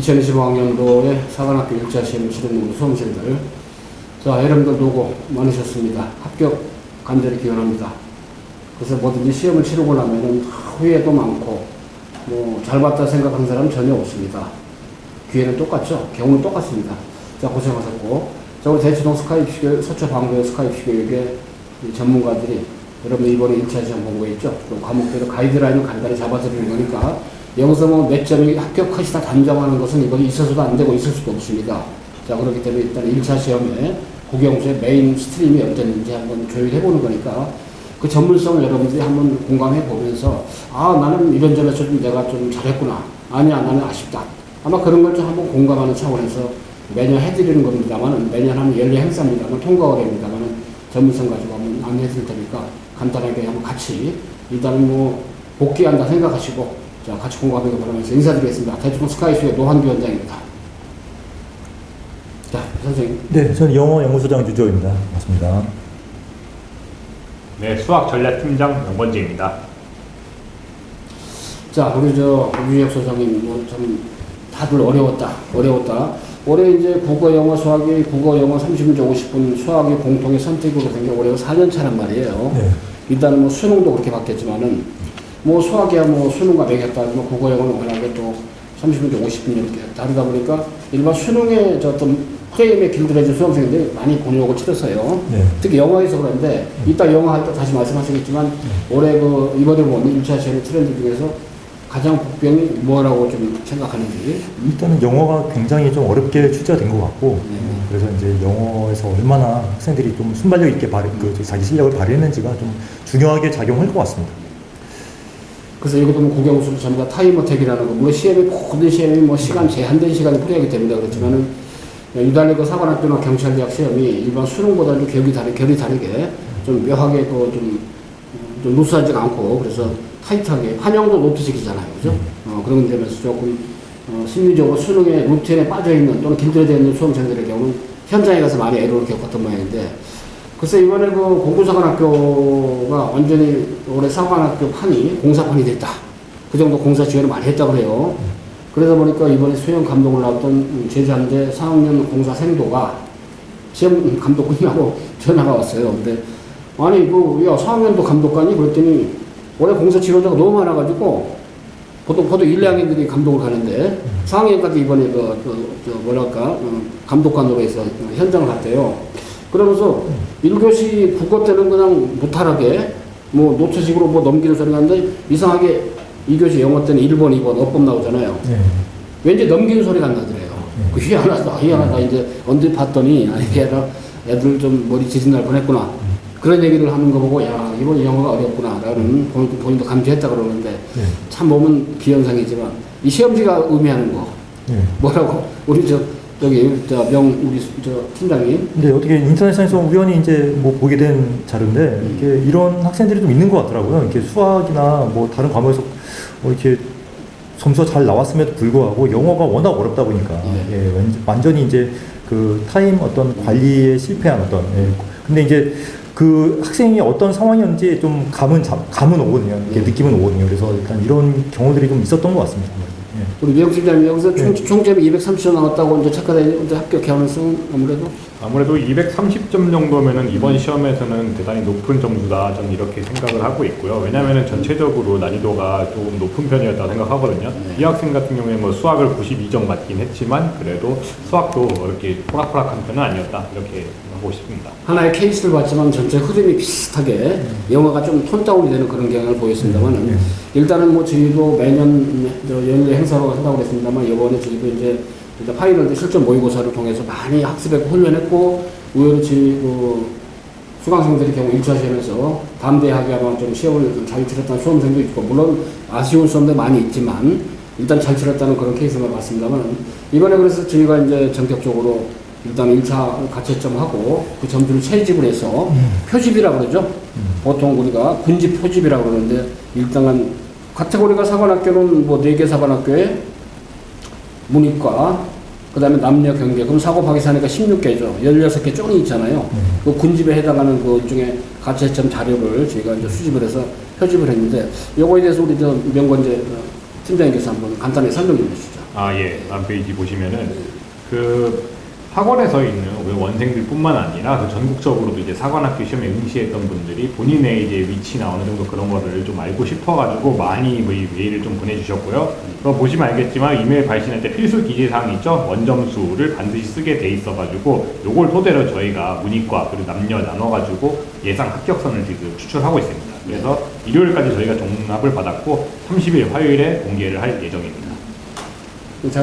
2025학년도에 사관학교 1차 시험을 치르는 우리 수험생들, 자, 여러분들 노고 많으셨습니다. 합격 간절히 기원합니다. 그래서 뭐든지 시험을 치르고 나면은 후회도 많고, 뭐, 잘 봤다 생각하는 사람은 전혀 없습니다. 기회는 똑같죠? 경우는 똑같습니다. 자, 고생하셨고, 자, 우리 대치동 스카이피교, 서초 방배 스카이피교육의 전문가들이 여러분 이번에 1차 시험 본 거 있죠? 그 과목별로 가이드라인을 간단히 잡아드리는 거니까, 여기서 뭐 몇 점이 합격하시다 단정하는 것은 이거 있어서도 안 되고 있을 수도 없습니다. 자, 그렇기 때문에 일단 1차 시험에 국영수의 메인 스트림이 어땠는지 한번 교육해보는 거니까 그 전문성을 여러분들이 한번 공감해 보면서 아, 나는 이런 점에서 좀 내가 좀 잘했구나. 아니야, 나는 아쉽다. 아마 그런 걸 좀 한번 공감하는 차원에서 매년 해드리는 겁니다만 매년 하는 연례 행사입니다만 통과 어렵니다만 전문성 가지고 한번 안내해 드릴 테니까 간단하게 한번 같이 일단은 뭐 복귀한다 생각하시고 자, 같이 공감해 보면서 인사드리겠습니다. 대충 스카이수의 노한규 원장입니다. 자, 선생님. 네, 저는 영어 연구소장 유조입니다. 반갑습니다. 네, 수학전략팀장 명건지입니다. 자, 우리 유준혁 소장님, 뭐 참 다들 어려웠다. 올해 이제 국어, 영어, 수학이 국어, 영어 30문제 50분 수학이 공통의 선택으로 된 게 올해가 4년 차란 말이에요. 네. 일단은 뭐 수능도 그렇게 바뀌었지만은 뭐 수학이야 뭐 수능과 매겼다. 뭐 국어, 영어는 워낙에 또 30문제 50분 이렇게 다르다 보니까 일반 수능의 어떤 프레임에 길들여진 수험생들이 많이 곤욕을 치렀어요. 네. 특히 영어에서 그런데 이따 영어 할 때 다시 말씀하시겠지만 올해 그 이번에 보는 1차 시험 트렌드 중에서 가장 복병이 뭐라고 좀 생각하는지? 일단은 영어가 굉장히 좀 어렵게 출제가 된 것 같고, 그래서 이제 영어에서 얼마나 학생들이 좀 순발력 있게 자기 실력을 발휘했는지가 좀 중요하게 작용할 것 같습니다. 그래서 이것도 뭐 국영수 전부 다 타임어택이라는 거, 물론 시험이 모든 시험이 뭐 시간 제한된 시간에 풀어야하기 때문에 그렇지만은 유달리고 사관학교나 경찰대학 시험이 일반 수능보다는 결이 다르게 좀 묘하게 좀 루스하지가 않고 그래서 타이트하게 환영도 노트식이잖아요, 그죠? 그런 점에서 조금 심리적으로 수능의 루틴에 빠져있는 또는 길들여져 있는 수험생들의 경우는 현장에 가서 많이 애로를 겪었던 모양인데 글쎄 이번에 그 공군사관학교가 완전히 올해 사관학교 판이 공사판이 됐다. 그 정도 공사 지원을 많이 했다고 그래요. 그러다 보니까 이번에 수영 감독을 나왔던 제3대 4학년 공사생도가 시험 감독 끝나고 전화가 왔어요. 근데 아니 야 4학년도 감독관이 그랬더니 올해 공사 지원자가 너무 많아가지고 보통 1, 2학년들이 감독을 가는데 4학년까지 이번에 감독관으로 해서 현장을 갔대요. 그러면서 1교시 국어 때는 그냥 무탈하게 뭐 노트식으로 뭐 넘기는 소리가 나는데 이상하게 2교시 영어 때는 1번, 2번 어법 나오잖아요. 왠지 넘기는 소리가 안 나더래요. 그 희한하다. 이제 언제 봤더니 이게 애들 좀 머리 지진 날 뻔했구나. 그런 얘기를 하는 거 보고 야 이번 영어가 어렵구나 라는 본인도 감지했다 그러는데 참 몸은 비현상이지만 이 시험지가 의미하는 거 뭐라고 우리 우리 팀장님. 네, 어떻게 인터넷상에서 우연히 이제 뭐 보게 된 자료인데 이렇게 이런 학생들이 좀 있는 것 같더라고요. 이렇게 수학이나 뭐 다른 과목에서 뭐 이렇게 점수가 잘 나왔음에도 불구하고 영어가 워낙 어렵다 보니까 완전히 이제 그 타임 어떤 관리에 실패한 근데 이제 그 학생이 어떤 상황이었는지 좀 감은 오거든요. 이렇게 느낌은 오거든요. 그래서 일단 이런 경우들이 좀 있었던 것 같습니다. 우리 미영 팀장님 여기서 총점이 230점 나왔다고 이제 착각해 합격하면서 아무래도 230점 정도면은 이번 시험에서는 대단히 높은 점수다 저는 이렇게 생각을 하고 있고요. 왜냐면은 전체적으로 난이도가 조금 높은 편이었다고 생각하거든요. 이 학생 같은 경우에 뭐 수학을 92점 맞긴 했지만 그래도 수학도 이렇게 포락포락한 편은 아니었다 이렇게 하고 싶습니다. 하나의 케이스를 봤지만 전체 흐름이 비슷하게 영화가 좀 톤다운이 되는 그런 경향을 보였습니다만 일단은 뭐 저희도 매년 연례 행사로 한다고 그랬습니다만 이번에 저희도 이제 파이널 때 실전 모의고사를 통해서 많이 학습했고 훈련했고 의외로 수강생들의 경우 1차 시험에서 담대하게 아마 좀 시험을 잘 치렀다는 수험생도 있고 물론 아쉬운 수험도 많이 있지만 일단 잘 치렀다는 그런 케이스만 봤습니다만 이번에 그래서 저희가 이제 전격적으로 일단 1차 가채점하고 그 점수를 채집을 해서 표집이라고 그러죠. 보통 우리가 군집 표집이라고 그러는데 일단은 카테고리가 사관학교는 뭐 4개 사관학교에 문이과 그 다음에 남녀 경계 그럼 사고 파기사니까 16개죠. 16개 쪽이 있잖아요. 그 군집에 해당하는 그 일종의 가채점 자료를 저희가 이제 수집을 해서 표집을 했는데 요거에 대해서 우리 명건재 팀장님께서 한번 간단히 설명 좀 해주시죠. 예. 다음 페이지 보시면은 그 학원에서 있는 그 원생들뿐만 아니라 그 전국적으로도 이제 사관학교 시험에 응시했던 분들이 본인의 이제 위치나 어느 정도 그런 거를 좀 알고 싶어가지고 많이 뭐 이 메일을 좀 보내주셨고요. 그거 보시면 알겠지만 이메일 발신할 때 필수 기재사항이 있죠. 원점수를 반드시 쓰게 돼 있어가지고 요걸 토대로 저희가 문이과 그리고 남녀 나눠가지고 예상 합격선을 지금 추출하고 있습니다. 그래서 일요일까지 저희가 종합을 받았고 30일 화요일에 공개를 할 예정입니다.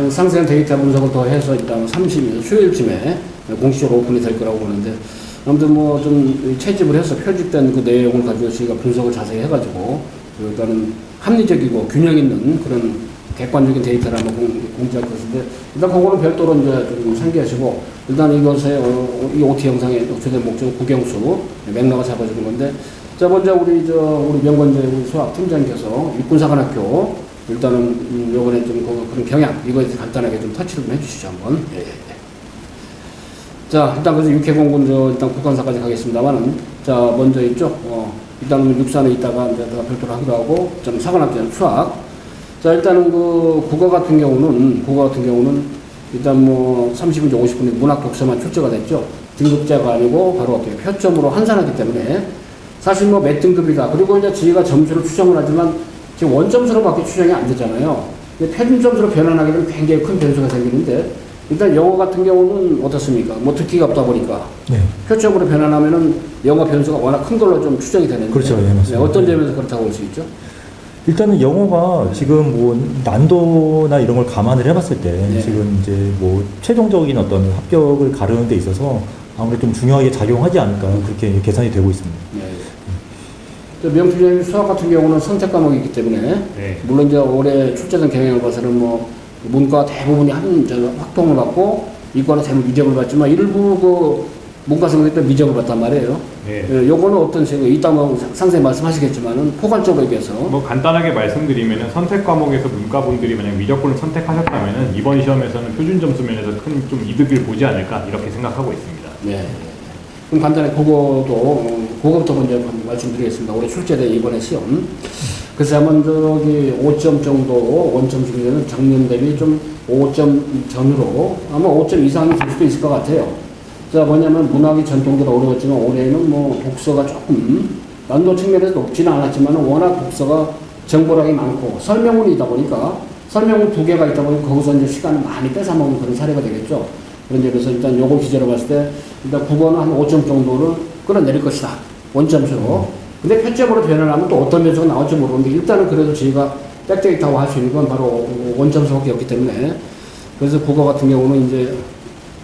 상세한 데이터 분석을 더 해서 일단 30일 수요일쯤에 공식적으로 오픈이 될 거라고 보는데, 아무튼 뭐 좀 채집을 해서 표집된 그 내용을 가지고 저희가 분석을 자세히 해가지고 일단은 합리적이고 균형 있는 그런 객관적인 데이터를 한번 공지할 것인데, 일단 그거는 별도로 이제 좀 상기하시고, 일단 이것의 이 OT 영상의 주된 목적 국영수 맥락을 잡아주는 건데, 자 먼저 우리 명건재 우리 수학 팀장님께서 육군사관학교 일단은 요번에 좀 그런 경향 이거에 대해서 간단하게 좀 터치를 좀 해주시죠 한번. 예. 자 일단 그래서 육해공군 일단 국관사까지 가겠습니다만은, 자 먼저 있죠. 일단은 육산에 있다가 이제 별도로 하기도 하고, 좀 사관학교는 수학. 자 일단은 그 국어 같은 경우는 일단 뭐 30분 50분에 문학 독서만 출제가 됐죠. 등급제가 아니고 바로 어떻게 표점으로 환산하기 때문에 사실 뭐 몇 등급이다. 그리고 이제 저희가 점수를 추정을 하지만 지금 원점수로밖에 추정이 안 되잖아요. 표준점수로 변환하게 되면 굉장히 큰 변수가 생기는데, 일단 영어 같은 경우는 어떻습니까? 뭐 듣기가 없다 보니까 네. 표점으로 변환하면은 영어 변수가 워낙 큰 걸로 좀 추정이 되는데, 그렇죠. 예, 맞습니다. 어떤 점에서 그렇다고 볼 수 있죠? 일단은 영어가 지금 뭐 난도나 이런 걸 감안을 해봤을 때 네. 지금 이제 뭐 최종적인 어떤 합격을 가르는 데 있어서 아무래도 좀 중요하게 작용하지 않을까 그렇게 계산이 되고 있습니다. 명필님 수학 같은 경우는 선택 과목이 있기 때문에, 네. 물론 이제 올해 출제된 경향을 봐서는 뭐 문과 대부분이 확통을 받고 이과는 대부분 미적을 받지만 일부 그 문과 성적도 미적을 받단 말이에요. 네. 요거는 어떤 식으로 이따 뭐 상세히 말씀하시겠지만은 포괄적으로 얘기해서 뭐 간단하게 말씀드리면은 선택 과목에서 문과분들이 만약 미적분을 선택하셨다면은 이번 시험에서는 표준 점수 면에서 큰 좀 이득을 보지 않을까 이렇게 생각하고 있습니다. 네. 그럼 간단히 그거부터 먼저 말씀드리겠습니다. 올해 출제된 이번에 시험. 그래서 한번 5점 정도 원점 중에는 작년 대비 좀 5점 전후로 아마 5점 이상이 될 수도 있을 것 같아요. 자, 뭐냐면 문학이 전통대로 어려웠지만 올해는 뭐 독서가 조금 난도 측면에서 높지는 않았지만 워낙 독서가 정보량이 많고 설명문이다 보니까 설명문 2개가 있다 보니까 거기서 이제 시간을 많이 뺏어먹는 그런 사례가 되겠죠. 그런데 그래서 일단 요거 기재로 봤을 때 일단 국어는 한 5점 정도를 끌어내릴 것이다. 원점수로. 근데 표점으로 변환하면 또 어떤 변수가 나올지 모르는데, 일단은 그래도 저희가 백데이터화 할 수 있는 건 바로 원점수밖에 없기 때문에, 그래서 국어 같은 경우는 이제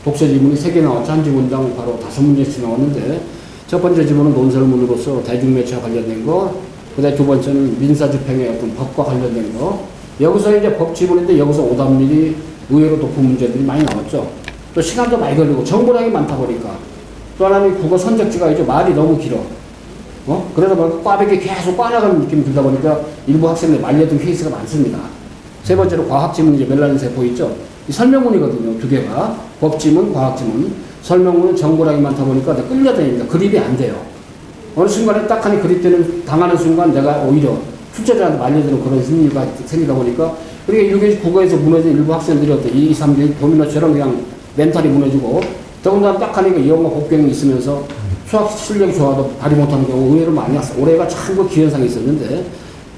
독서 지문이 3개 나왔죠. 한 지문당 바로 5문제씩 나왔는데, 첫 번째 지문은 논설문으로서 대중매체와 관련된 거, 그 다음에 두 번째는 민사집행의 어떤 법과 관련된 거, 여기서 이제 법 지문인데 여기서 오답률이 의외로 높은 문제들이 많이 나왔죠. 또 시간도 많이 걸리고 정보량이 많다 보니까, 또 하나는 국어 선택지가 이제 말이 너무 길어. 그래서 막 꽈배기 계속 꽈나가는 느낌이 들다 보니까 일부 학생들이 말려든 케이스가 많습니다. 세 번째로 과학지문 이제 멜라닌세포 있죠. 이 설명문이거든요. 2개가. 법지문, 과학지문. 설명문은 정보량이 많다 보니까 끌려다닙니다. 그립이 안 돼요. 어느 순간에 딱 하니 그립되는, 당하는 순간 내가 오히려 출제자한테 말려드는 그런 심리가 생기다 보니까, 그러니까 이게 국어에서 무너진 일부 학생들이 어때 2, 3, 6 도미노처럼 그냥 멘탈이 무너지고, 더군다나 딱 하니까 이 영어 복병이 있으면서 수학 실력이 좋아도 발휘 못하는 경우 의외로 많이 왔어요. 올해가 참 그 기현상이 있었는데,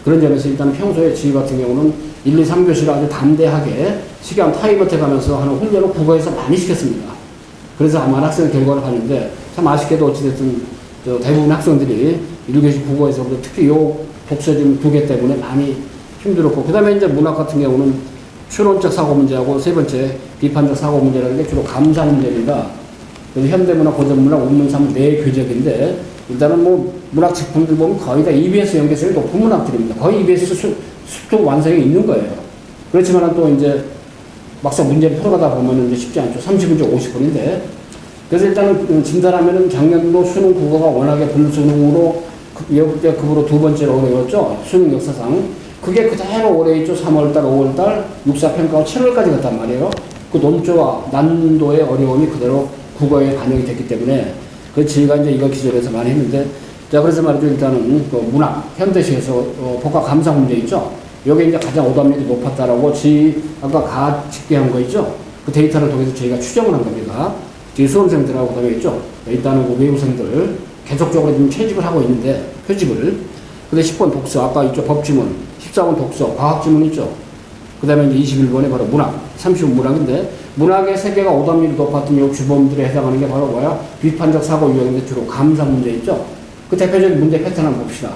그런 점에서 일단 평소에 저희 같은 경우는 1, 2, 3교시를 아주 담대하게 시간 타임어택 하면서 하는 훈련을 국어에서 많이 시켰습니다. 그래서 아마 학생 결과를 봤는데, 참 아쉽게도 어찌됐든 대부분 학생들이 1교시 국어에서 특히 요 독서지문 2개 때문에 많이 힘들었고, 그 다음에 이제 문학 같은 경우는 추론적 사고 문제하고 세 번째 비판적 사고 문제라는 게 주로 감사 문제입니다. 그래서 현대문학, 고전문학, 운문사문 네 교재인데, 일단은 뭐 문학 작품들 보면 거의 다 EBS 연계성이 높은 문학들입니다. 거의 EBS 수도 완성이 있는 거예요. 그렇지만 또 이제 막상 문제를 풀어가다 보면 이제 쉽지 않죠. 30분째 50분인데. 그래서 일단은 진단하면은 작년도 수능 국어가 워낙에 불수능으로 역대급으로 2번째로 어려웠죠. 수능 역사상. 그게 그대로 오래 있죠. 3월달, 5월달, 육사평가가 7월까지 갔단 말이에요. 그 논조와 난도의 어려움이 그대로 국어에 반영이 됐기 때문에, 그 저희가 이제 이거 기절해서 많이 했는데, 자, 그래서 말이죠. 일단은 그 문학, 현대시에서 복합 감상 문제 있죠. 여기 이제 가장 오답률이 높았다라고 아까 가 집계한 거 있죠? 그 데이터를 통해서 저희가 추정을 한 겁니다. 저희 수험생들하고 그다음에 있죠? 일단은 그 외부생들 계속적으로 지금 채집을 하고 있는데, 표집을. 근데 10번 독서, 아까 이쪽 법지문, 14번 독서, 과학지문 있죠? 그 다음에 이제 21번에 바로 문학, 30번 문학인데, 문학의 세계가 오답률이 높았던 이 주범들에 해당하는 게 바로 뭐야? 비판적 사고 유형인데 주로 감상 문제 있죠? 그 대표적인 문제 패턴 한번 봅시다.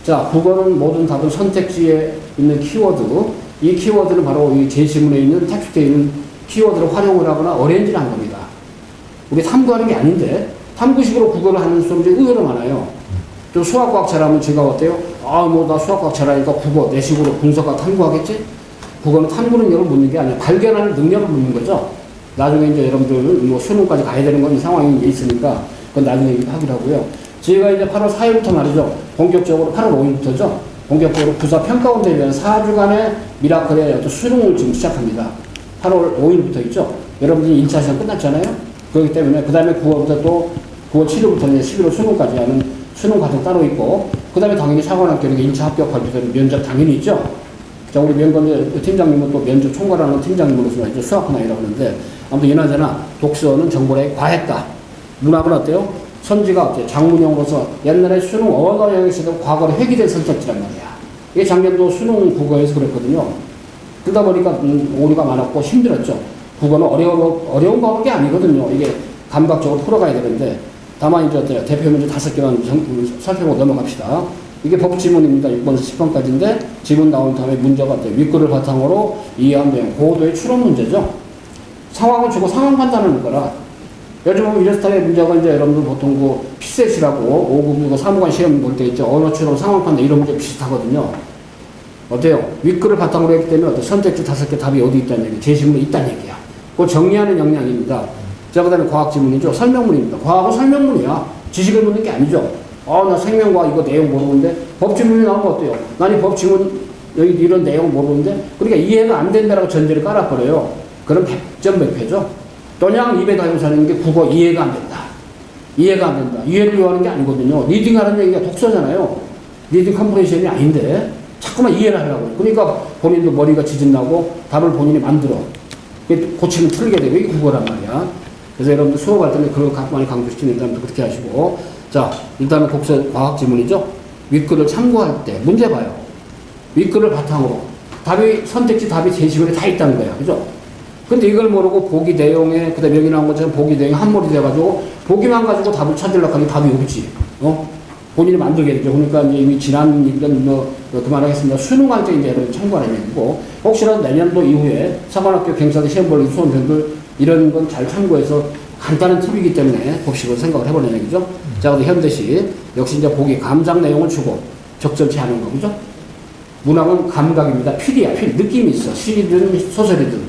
자, 국어는 모든 답은 선택지에 있는 키워드, 이 키워드는 바로 이 제시문에 있는 텍스트에 있는 키워드를 활용을 하거나 어레인지를 한 겁니다. 우리 탐구하는 게 아닌데, 탐구식으로 국어를 하는 수험들이 의외로 많아요. 좀 수학과학 잘하면 제가 어때요? 나 수학과학 잘하니까 국어 내 식으로 분석과 탐구하겠지? 국어는 탐구 능력을 묻는 게 아니라 발견하는 능력을 묻는 거죠. 나중에 이제 여러분들 뭐 수능까지 가야 되는 건 상황이 있으니까 그건 나중에 하기로 하고요. 저희가 이제 8월 4일부터 말이죠. 본격적으로 8월 5일부터죠. 본격적으로 부사 평가원대에 대한 4주간의 미라클의 어떤 수능을 지금 시작합니다. 8월 5일부터 있죠. 여러분들이 1차 시험 끝났잖아요. 그렇기 때문에 그 다음에 9월부터 또 9월 7일부터 이제 11월 수능까지 하는 수능 과정 따로 있고, 그 다음에 당연히 사관학교에 1차 합격 발표되는 면접 당연히 있죠. 자, 우리 면접 팀장님은 또 면접 총괄하는 팀장님으로서 이제 수학학원이라고 하는데, 아무튼 이나저나 독서는 정보에 과했다. 문학은 어때요? 선지가 어때요? 장문형으로서 옛날에 수능 언어 영역에서도 과거로 회귀된 선택지란 말이야. 이게 작년도 수능 국어에서 그랬거든요. 그러다 보니까 오류가 많았고 힘들었죠. 국어는 어려운 과목이 아니거든요. 이게 감각적으로 풀어가야 되는데, 다만 이제 어때요? 대표 문제 5개만 살펴보고 넘어갑시다. 이게 법지문입니다. 6번에서 10번까지인데, 지문 나온 다음에 문제가 어때요? 윗글을 바탕으로 이해한 내용, 고도의 추론 문제죠. 상황을 주고 상황 판단하는 거라. 요즘 보면 이런 스타일의 문제가 이제 여러분들 보통 그 피셋이라고 5급 사무관 시험 볼 때 있죠. 언어 추론, 상황 판단 이런 문제 비슷하거든요. 어때요? 윗글을 바탕으로 했기 때문에 어때? 선택지 5개 답이 어디 있다는 얘기, 제시문에 있다는 얘기야. 그거 정리하는 역량입니다. 자, 그 다음에 과학지문이죠. 설명문입니다. 과학은 설명문이야. 지식을 묻는 게 아니죠. 나 생명과학 이거 내용 모르는데, 법지문이 나오면 어때요? 난 이 법지문, 여기 이런 내용 모르는데, 그러니까 이해가 안 된다라고 전제를 깔아버려요. 그럼 100점 100패죠. 또냥 입에 달고 사는 게 국어 이해가 안 된다. 이해가 안 된다. 이해를 요하는 게 아니거든요. 리딩 하는 얘기가 독서잖아요. 리딩 컴프레이션이 아닌데, 자꾸만 이해를 하려고. 그러니까 본인도 머리가 지진나고 답을 본인이 만들어. 고치면 틀리게 되고, 이게 국어란 말이야. 그래서 여러분들 수업할 때는 그걸 많이 강조시키는 다음에 그렇게 하시고. 자, 일단은 독서 과학 지문이죠. 윗글을 참고할 때 문제 봐요. 윗글을 바탕으로 선택지 답이 제시글에 다 있다는 거야. 그죠? 근데 이걸 모르고 보기 내용에, 그 다음에 여기 나온 것처럼 보기 내용에 한몰이 돼가지고 보기만 가지고 답을 찾으려고 하니 답이 없지. 본인이 만들게 되죠. 그러니까 이제 이미 지난 일은 그만하겠습니다. 수능할 때 이제 여러분 참고하는 얘기고, 혹시라도 내년도 이후에 사관학교 경사대 시험 볼 수험생들 이런 건 잘 참고해서 간단한 팁이기 때문에 봅시고 생각을 해보는 얘기죠. 자, 그래서 현대시 역시 이제 보기 감상 내용을 주고 적절치 않은 거, 그죠? 문학은 감각입니다. 필이야, 필. 느낌이 있어. 시든 소설이든.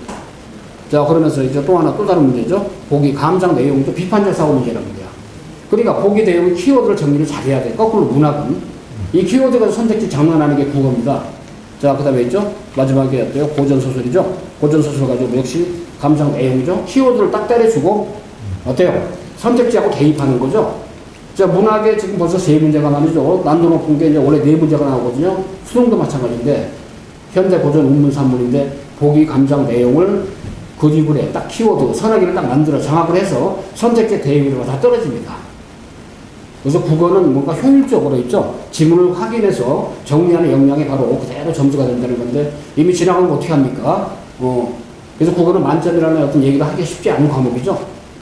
자, 그러면서 이제 또 하나 또 다른 문제죠. 보기 감상 내용도 비판적 사고 문제란 말이야. 그러니까 보기 내용의 키워드를 정리를 잘해야 돼. 거꾸로 문학은 이 키워드가 선택지 장난하는 게 국어입니다. 자, 그 다음에 있죠. 마지막에 어때요? 고전소설이죠. 고전소설 가지고 역시 감상 내용이죠. 키워드를 딱 때려주고 어때요? 선택지하고 대입하는 거죠. 자, 문학에 지금 벌써 3문제가 나오죠. 난도 높은 게 이제 원래 4문제가 나오거든요. 수능도 마찬가지인데, 현대 고전 운문 산문인데, 보기 감상 내용을 그립을 해. 딱 키워드, 선하기를 딱 만들어 장악을 해서 선택지 대입으로 다 떨어집니다. 그래서 국어는 뭔가 효율적으로 있죠. 지문을 확인해서 정리하는 역량이 바로 그대로 점수가 된다는 건데, 이미 지나가면 어떻게 합니까? 그래서 국어는 만점이라는 어떤 얘기가 하기 쉽지 않은 과목이죠.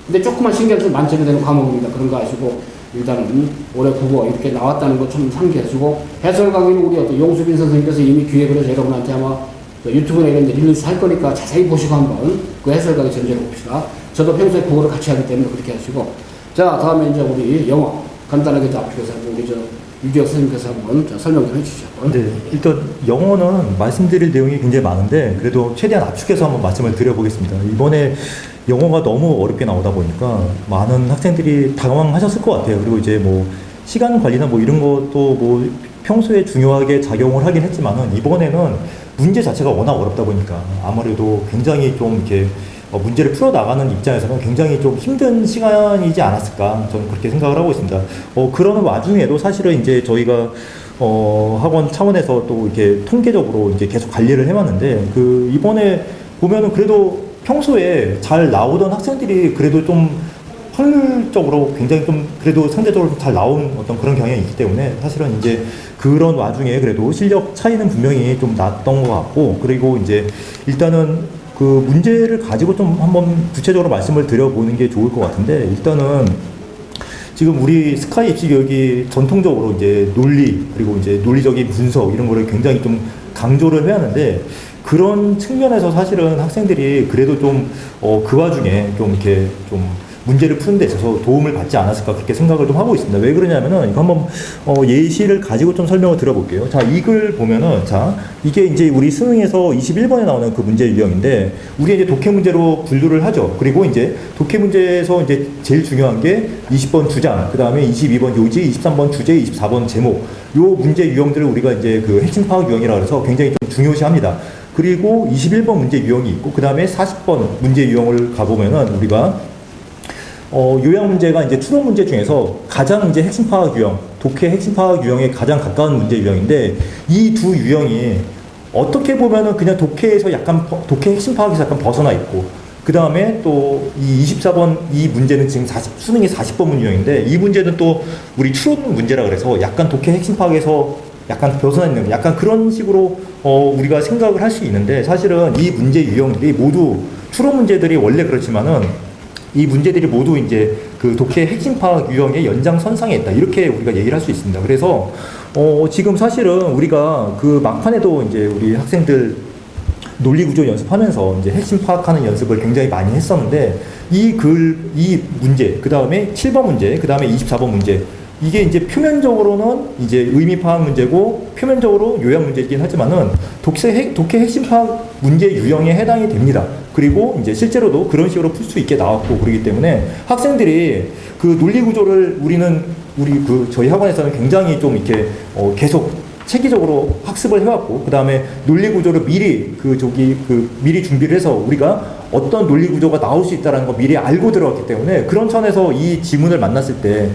근데 조금만 신경 쓰면 만점이 되는 과목입니다. 그런 거 아시고, 일단은 올해 국어 이렇게 나왔다는 거 좀 상기하시고, 해설 강의는 우리 어떤 용수빈 선생님께서 이미 기획을 해서 여러분한테 아마 유튜브나 이런 데 릴리스 할 거니까 자세히 보시고 한번 그 해설 강의 전제로 봅시다. 저도 평소에 국어를 같이 하기 때문에 그렇게 하시고. 자, 다음에 이제 우리 영어 간단하게 앞쪽에서 우리 유지혁 선생님께서 한번 설명 좀 해주시죠. 네, 일단 영어는 말씀드릴 내용이 굉장히 많은데 그래도 최대한 압축해서 한번 말씀을 드려보겠습니다. 이번에 영어가 너무 어렵게 나오다 보니까 많은 학생들이 당황하셨을 것 같아요. 그리고 이제 뭐 시간 관리나 뭐 이런 것도 뭐 평소에 중요하게 작용을 하긴 했지만은 이번에는 문제 자체가 워낙 어렵다 보니까 아무래도 굉장히 좀 이렇게 문제를 풀어나가는 입장에서는 굉장히 좀 힘든 시간이지 않았을까 저는 그렇게 생각을 하고 있습니다. 그러는 와중에도 사실은 이제 저희가 학원 차원에서 또 이렇게 통계적으로 이제 계속 관리를 해왔는데, 그 이번에 보면은 그래도 평소에 잘 나오던 학생들이 그래도 좀 확률적으로 굉장히 좀 그래도 상대적으로 잘 나온 어떤 그런 경향이 있기 때문에 사실은 이제 그런 와중에 그래도 실력 차이는 분명히 좀 났던 것 같고, 그리고 이제 일단은 그 문제를 가지고 좀 한번 구체적으로 말씀을 드려보는 게 좋을 것 같은데, 일단은 지금 우리 스카이 입시 교육이 전통적으로 이제 논리, 그리고 이제 논리적인 분석 이런 거를 굉장히 좀 강조를 해야 하는데, 그런 측면에서 사실은 학생들이 그래도 좀 그 와중에 좀 이렇게 좀 문제를 푸는 데 있어서 도움을 받지 않았을까, 그렇게 생각을 좀 하고 있습니다. 왜 그러냐면은 이거 한번 예시를 가지고 좀 설명을 드려볼게요. 자, 이 글 보면은, 자, 이게 이제 우리 수능에서 21번에 나오는 그 문제 유형인데, 우리 이제 독해 문제로 분류를 하죠. 그리고 이제 독해 문제에서 이제 제일 중요한 게 20번 주장, 그 다음에 22번 요지, 23번 주제, 24번 제목, 요 문제 유형들을 우리가 이제 그 핵심 파악 유형이라 그래서 굉장히 좀 중요시합니다. 그리고 21번 문제 유형이 있고, 그 다음에 40번 문제 유형을 가보면은 우리가 요약 문제가 이제 추론 문제 중에서 가장 이제 핵심 파악 유형, 독해 핵심 파악 유형에 가장 가까운 문제 유형인데, 이 두 유형이 어떻게 보면은 그냥 독해에서 약간 독해 핵심 파악에서 약간 벗어나 있고, 그 다음에 또 이 24번 이 문제는 지금 수능이 40번 유형인데, 이 문제는 또 우리 추론 문제라 그래서 약간 독해 핵심 파악에서 약간 벗어나 있는, 약간 그런 식으로 우리가 생각을 할 수 있는데, 사실은 이 문제 유형들이 모두 추론 문제들이 원래 그렇지만은 이 문제들이 모두 이제 그 독해 핵심 파악 유형의 연장선상에 있다, 이렇게 우리가 얘기를 할 수 있습니다. 그래서 지금 사실은 우리가 그 막판에도 이제 우리 학생들 논리 구조 연습하면서 이제 핵심 파악하는 연습을 굉장히 많이 했었는데, 이 문제, 그 다음에 7번 문제, 그 다음에 24번 문제, 이게 이제 표면적으로는 이제 의미 파악 문제고 표면적으로 요약 문제이긴 하지만은 독해 핵심 파악 문제 유형에 해당이 됩니다. 그리고 이제 실제로도 그런 식으로 풀 수 있게 나왔고, 그러기 때문에 학생들이 그 논리 구조를 우리 저희 학원에서는 굉장히 좀 이렇게 계속 체계적으로 학습을 해왔고, 그 다음에 논리 구조를 미리 미리 준비를 해서 우리가 어떤 논리 구조가 나올 수 있다는 거 미리 알고 들어왔기 때문에, 그런 차원에서 이 지문을 만났을 때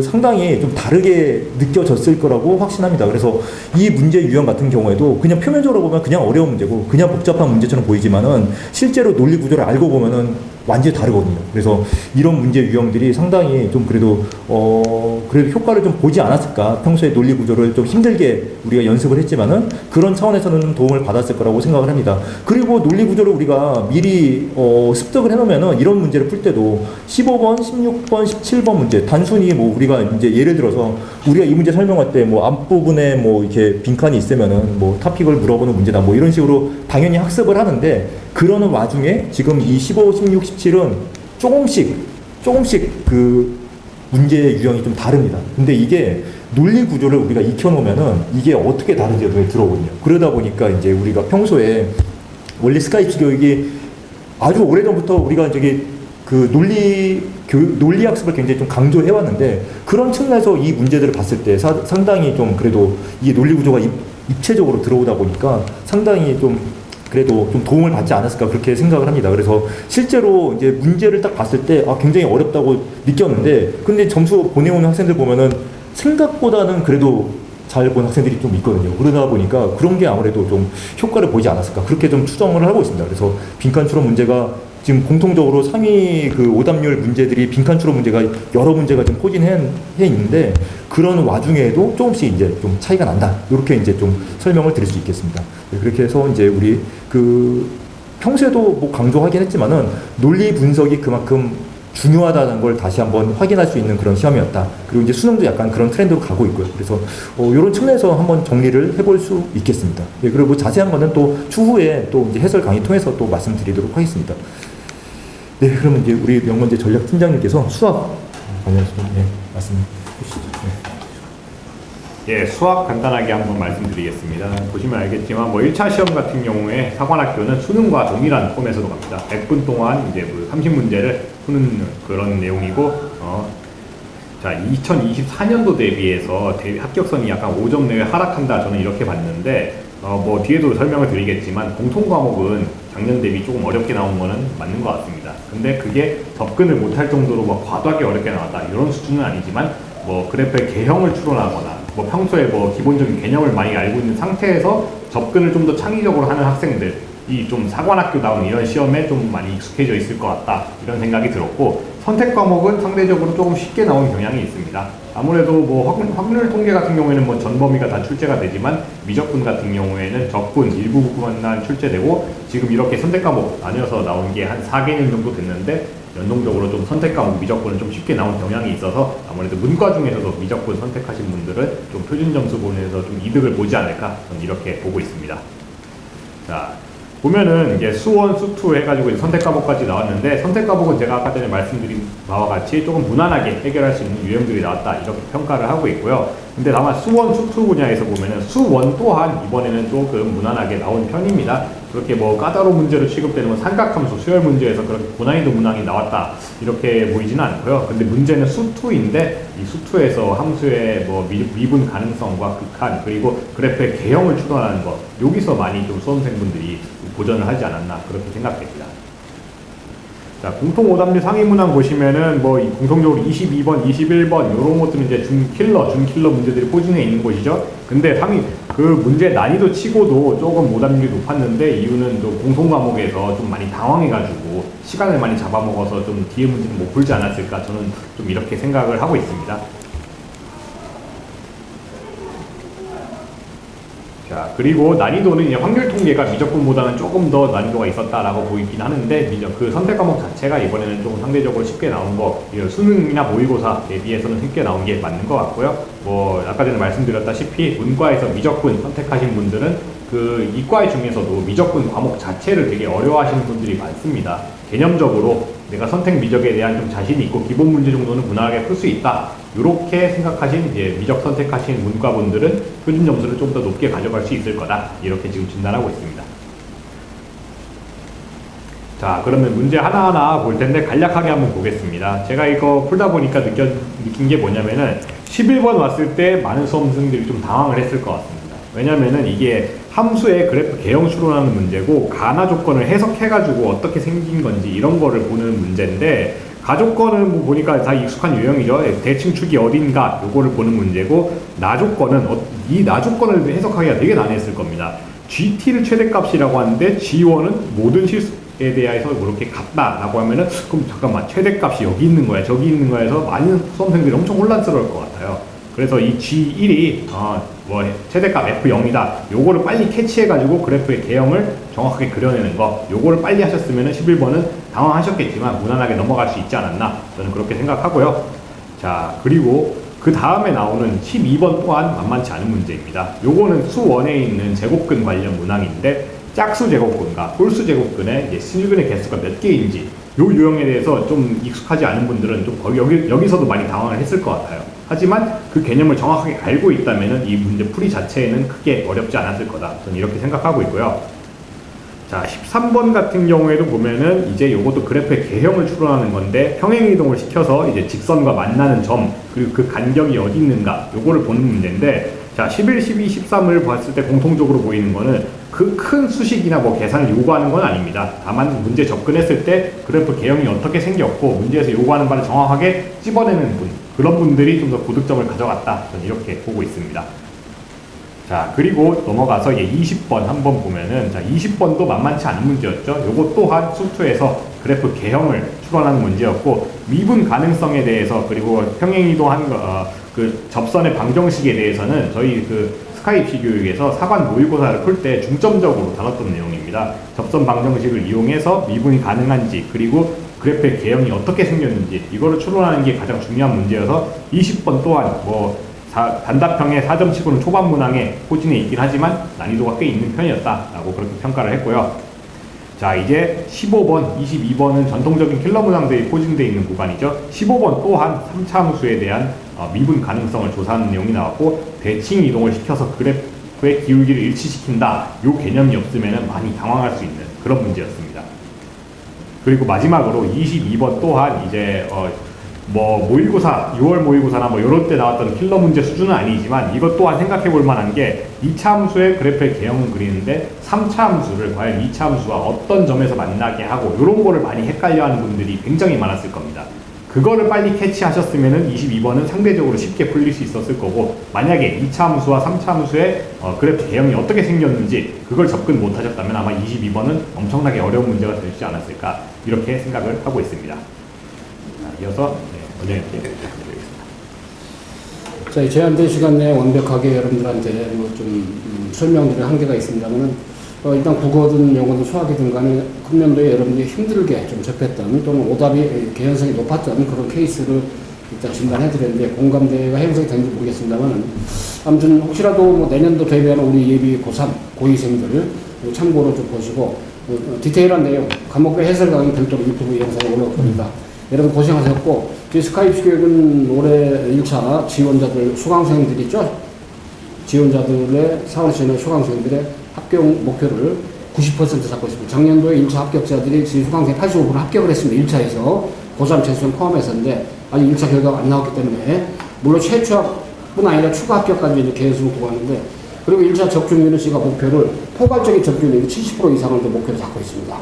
상당히 좀 다르게 느껴졌을 거라고 확신합니다. 그래서 이 문제 유형 같은 경우에도 그냥 표면적으로 보면 그냥 어려운 문제고 그냥 복잡한 문제처럼 보이지만은 실제로 논리 구조를 알고 보면은 완전히 다르거든요. 그래서 이런 문제 유형들이 상당히 좀 그래도 효과를 좀 보지 않았을까. 평소에 논리 구조를 좀 힘들게 우리가 연습을 했지만은 그런 차원에서는 좀 도움을 받았을 거라고 생각을 합니다. 그리고 논리 구조를 우리가 미리 습득을 해놓으면은 이런 문제를 풀 때도 15번, 16번, 17번 문제 단순히 뭐 우리가 이제 예를 들어서 우리가 이 문제 설명할 때 뭐 앞부분에 뭐 이렇게 빈칸이 있으면은 뭐 토픽을 물어보는 문제다 뭐 이런 식으로 당연히 학습을 하는데, 그러는 와중에 지금 이 15, 16, 17은 조금씩 그 문제 유형이 좀 다릅니다. 근데 이게 논리 구조를 우리가 익혀놓으면은 이게 어떻게 다른지가 눈에 들어오거든요. 그러다 보니까 이제 우리가 평소에 원래 스카이 입시 교육이 아주 오래전부터 우리가 그 논리 학습을 굉장히 좀 강조해 왔는데, 그런 측면에서 이 문제들을 봤을 때 상당히 좀 그래도 이 논리 구조가 입체적으로 들어오다 보니까 상당히 좀 그래도 좀 도움을 받지 않았을까, 그렇게 생각을 합니다. 그래서 실제로 이제 문제를 딱 봤을 때 굉장히 어렵다고 느꼈는데, 근데 점수 보내오는 학생들 보면은 생각보다는 그래도 잘 본 학생들이 좀 있거든요. 그러다 보니까 그런 게 아무래도 좀 효과를 보이지 않았을까, 그렇게 좀 추정을 하고 있습니다. 그래서 빈칸 추론 문제가 지금 공통적으로 상위 그 오답률 문제들이 빈칸 추론 문제가 여러 문제가 좀 포진해 있는데, 그런 와중에도 조금씩 이제 좀 차이가 난다, 이렇게 이제 좀 설명을 드릴 수 있겠습니다. 네, 그렇게 해서 이제 우리 평소에도 뭐 강조하긴 했지만은 논리 분석이 그만큼 중요하다는 걸 다시 한번 확인할 수 있는 그런 시험이었다. 그리고 이제 수능도 약간 그런 트렌드로 가고 있고요. 그래서 이런 측면에서 한번 정리를 해볼 수 있겠습니다. 네, 그리고 자세한 거는 또 추후에 또 이제 해설 강의 통해서 또 말씀드리도록 하겠습니다. 네, 그러면 이제 우리 명문제 전략팀장님께서 수학 관련해서 말씀 해주시죠. 예, 수학 간단하게 한번 말씀드리겠습니다. 보시면 알겠지만 1차 시험 같은 경우에 사관학교는 수능과 동일한 폼에서도 갑니다. 100분 동안 이제 30문제를 푸는 그런 내용이고, 자, 2024년도 대비해서 합격선이 약간 5점 내외 하락한다, 저는 이렇게 봤는데, 뒤에도 설명을 드리겠지만 공통 과목은 작년 대비 조금 어렵게 나온 거는 맞는 것 같습니다. 근데 그게 접근을 못할 정도로 과도하게 어렵게 나왔다, 이런 수준은 아니지만 그래프의 개형을 추론하거나 뭐 평소에 뭐 기본적인 개념을 많이 알고 있는 상태에서 접근을 좀 더 창의적으로 하는 학생들이 좀 사관학교다운 이런 시험에 좀 많이 익숙해져 있을 것 같다 이런 생각이 들었고, 선택 과목은 상대적으로 조금 쉽게 나온 경향이 있습니다. 아무래도 뭐 확률 통계 같은 경우에는 뭐 전 범위가 다 출제가 되지만 미적분 같은 경우에는 적분 일부 부분만 출제되고, 지금 이렇게 선택 과목 나뉘어서 나온 게 한 4개년 정도 됐는데 연동적으로 좀 선택 과목 미적분은 좀 쉽게 나온 경향이 있어서 아무래도 문과 중에서도 미적분 선택하신 분들은 좀 표준 점수 부분에서 좀 이득을 보지 않을까 저는 이렇게 보고 있습니다. 자, 보면은 이게 수원, 수2 해가지고 이제 선택 과목까지 나왔는데, 선택 과목은 제가 아까 전에 말씀드린 바와 같이 조금 무난하게 해결할 수 있는 유형들이 나왔다 이렇게 평가를 하고 있고요. 근데 다만 수원, 수2 분야에서 보면은 수원 또한 이번에는 조금 무난하게 나온 편입니다. 그렇게 뭐 까다로운 문제로 취급되는 건 삼각함수, 수열 문제에서 그렇게 고난이도 문항이 나왔다 이렇게 보이지는 않고요. 근데 문제는 수2인데 이 수2에서 함수의 뭐 미분 가능성과 극한, 그리고 그래프의 개형을 추론하는 것, 여기서 많이 좀 수험생분들이 도전을 하지 않았나 그렇게 생각됩니다. 자, 공통 오답률 상위 문항 보시면은 뭐 공통적으로 22번, 21번 이런 것들은 이제 준킬러 문제들이 포진해 있는 곳이죠. 근데 상위 그 문제 난이도 치고도 조금 오답률이 높았는데, 이유는 또 공통 과목에서 좀 많이 당황해가지고 시간을 많이 잡아먹어서 좀 뒤에 문제는 못 풀지 않았을까, 저는 좀 이렇게 생각을 하고 있습니다. 자, 그리고 난이도는 이제 확률 통계가 미적분보다는 조금 더 난이도가 있었다라고 보이긴 하는데, 그 선택 과목 자체가 이번에는 조금 상대적으로 쉽게 나온 거, 수능이나 모의고사에 비해서는 쉽게 나온 게 맞는 것 같고요. 뭐 아까 전에 말씀드렸다시피 문과에서 미적분 선택하신 분들은 그 이과 중에서도 미적분 과목 자체를 되게 어려워하시는 분들이 많습니다. 개념적으로 내가 선택 미적에 대한 좀 자신이 있고 기본 문제 정도는 무난하게 풀 수 있다, 이렇게 생각하신 이제 미적 선택하신 문과분들은 표준 점수를 좀 더 높게 가져갈 수 있을 거다 이렇게 지금 진단하고 있습니다. 자, 그러면 문제 하나하나 볼 텐데 간략하게 한번 보겠습니다. 제가 이거 풀다 보니까 느낀 게 뭐냐면은 11번 왔을 때 많은 수험생들이 좀 당황을 했을 것 같습니다. 왜냐면은 이게 함수의 그래프 개형 추론하는 문제고, 가나 조건을 해석해가지고 어떻게 생긴 건지 이런 거를 보는 문제인데, 가조건은 뭐 보니까 다 익숙한 유형이죠. 대칭축이 어딘가 요거를 보는 문제고, 나조건은 이 나조건을 해석하기가 되게 난해했을 겁니다. GT를 최대값이라고 하는데 G1은 모든 실수에 대해서 그렇게 같다라고 하면은, 그럼 잠깐만 최대값이 여기 있는 거야 저기 있는 거야 해서 많은 수험생들이 엄청 혼란스러울 것 같아요. 그래서 이 G1이 뭐 최대값 F0이다 요거를 빨리 캐치해가지고 그래프의 개형을 정확하게 그려내는 거, 요거를 빨리 하셨으면 11번은 당황하셨겠지만 무난하게 넘어갈 수 있지 않았나 저는 그렇게 생각하고요. 자, 그리고 그 다음에 나오는 12번 또한 만만치 않은 문제입니다. 요거는 수1에 있는 제곱근 관련 문항인데, 짝수 제곱근과 홀수 제곱근의 이제 실근의 개수가 몇 개인지 요 유형에 대해서 좀 익숙하지 않은 분들은 좀 여기서도 많이 당황을 했을 것 같아요. 하지만 그 개념을 정확하게 알고 있다면 이 문제 풀이 자체에는 크게 어렵지 않았을 거다 저는 이렇게 생각하고 있고요. 자, 13번 같은 경우에도 보면은 이제 요것도 그래프의 개형을 추론하는 건데, 평행이동을 시켜서 이제 직선과 만나는 점, 그리고 그 간격이 어디 있는가 요거를 보는 문제인데, 자, 11, 12, 13을 봤을 때 공통적으로 보이는 거는 그 큰 수식이나 뭐 계산을 요구하는 건 아닙니다. 다만 문제 접근했을 때 그래프 개형이 어떻게 생겼고 문제에서 요구하는 바를 정확하게 찝어내는 분, 그런 분들이 좀 더 고득점을 가져갔다 저는 이렇게 보고 있습니다. 자, 그리고 넘어가서 20번 한번 보면은, 자, 20번도 만만치 않은 문제였죠. 요거 또한 수2에서 그래프 개형을 추론하는 문제였고, 미분 가능성에 대해서, 그리고 평행이동한 그 접선의 방정식에 대해서는 저희 그 스카이 입시 교육에서 사관 모의고사를 풀 때 중점적으로 다뤘던 내용입니다. 접선 방정식을 이용해서 미분이 가능한지, 그리고 그래프의 개형이 어떻게 생겼는지 이거를 추론하는 게 가장 중요한 문제여서 20번 또한 뭐 단답형의 4점 치고는 초반 문항에 포진해 있긴 하지만 난이도가 꽤 있는 편이었다라고 그렇게 평가를 했고요. 자, 이제 15번, 22번은 전통적인 킬러 문항들이 포진되어 있는 구간이죠. 15번 또한 3차 함수에 대한 미분 가능성을 조사하는 내용이 나왔고, 대칭 이동을 시켜서 그래프의 기울기를 일치시킨다, 이 개념이 없으면 많이 당황할 수 있는 그런 문제였습니다. 그리고 마지막으로 22번 또한 이제 뭐 모의고사, 6월 모의고사나 뭐 요럴 때 나왔던 킬러 문제 수준은 아니지만 이것 또한 생각해 볼 만한 게, 2차 함수의 그래프의 개형은 그리는데 3차 함수를 과연 2차 함수와 어떤 점에서 만나게 하고, 요런 거를 많이 헷갈려 하는 분들이 굉장히 많았을 겁니다. 그거를 빨리 캐치하셨으면은 22번은 상대적으로 쉽게 풀릴 수 있었을 거고, 만약에 2차 함수와 3차 함수의 그래프 대형이 어떻게 생겼는지 그걸 접근 못 하셨다면 아마 22번은 엄청나게 어려운 문제가 되지 않았을까, 이렇게 생각을 하고 있습니다. 이어서 원장님께 부탁드리겠습니다. 자, 이 제한된 시간 내에 완벽하게 여러분들한테 뭐좀 설명드릴 한계가 있습니다만은 일단 국어든 영어든 수학이든 간에 금년도에 여러분들이 힘들게 좀 접했던 또는 오답이 개연성이 높았던 그런 케이스를 일단 진단해드렸는데 공감대가 형성이 되는지 모르겠습니다만은 아무튼 혹시라도 뭐 내년도 대비하는 우리 예비 고3, 고2생들 참고로 좀 보시고 디테일한 내용, 과목별 해설 강의 별도로 유튜브 영상에 올라올 겁니다. 여러분 고생하셨고, 저희 스카이프 교육은 올해 1차 지원자들, 수강생들 있죠? 지원자들의 4월 시즌의 수강생들의 합격 목표를 90% 잡고 있습니다. 작년도에 1차 합격자들이 지금 수강생 85% 합격을 했습니다. 1차에서 고3 재수생 포함해서인데 아직 1차 결과가 안 나왔기 때문에 물론 최초합뿐 아니라 추가 합격까지 이제 계획을 구하는데, 그리고 1차 적중률은 저희가 목표를 포괄적인 적중률이 70% 이상을 목표로 잡고 있습니다.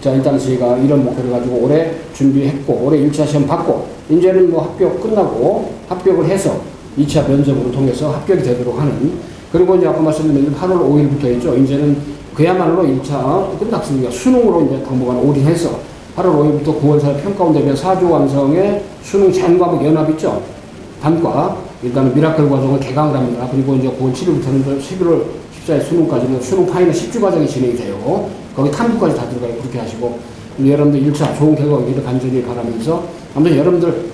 자, 일단 저희가 이런 목표를 가지고 올해 준비했고, 올해 1차 시험 받고, 이제는 뭐 합격 끝나고 합격을 해서 2차 면접으로 통해서 합격이 되도록 하는, 그리고 이제 아까 말씀드린 8월 5일부터 있죠. 이제는 그야말로 1차 끝났습니다. 수능으로 이제 당분간 올인해서 8월 5일부터 9월 4일 평가원 대비 4조 완성의 수능 전과목 연합 있죠. 단과 일단은 미라클 과정을 개강을 합니다. 그리고 이제 9월 7일부터는 11월 14일 수능까지는 수능 파이널 10주 과정이 진행이 돼요. 거기 탐구까지 다 들어가요. 그렇게 하시고, 여러분들 1차 좋은 결과 오기를 간절히 바라면서, 아무튼 여러분들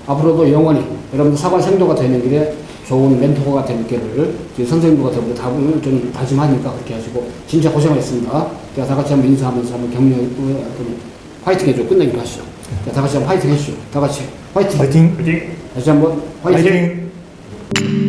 앞으로도 영원히 여러분들 사관 생도가 되는 길에 좋은 멘토가 될 길을 선생님과 더불어 다분을 좀 다짐하니까 그렇게 하시고, 진짜 고생하셨습니다. 자, 다 같이 한번 인사하면서 한번 격려, 화이팅 해줘. 끝내기로 하시죠. 자, 다 같이 한번 화이팅 해주시죠. 다 같이 화이팅! 파이팅! 화이팅! 다시 한번 화이팅! 파이팅!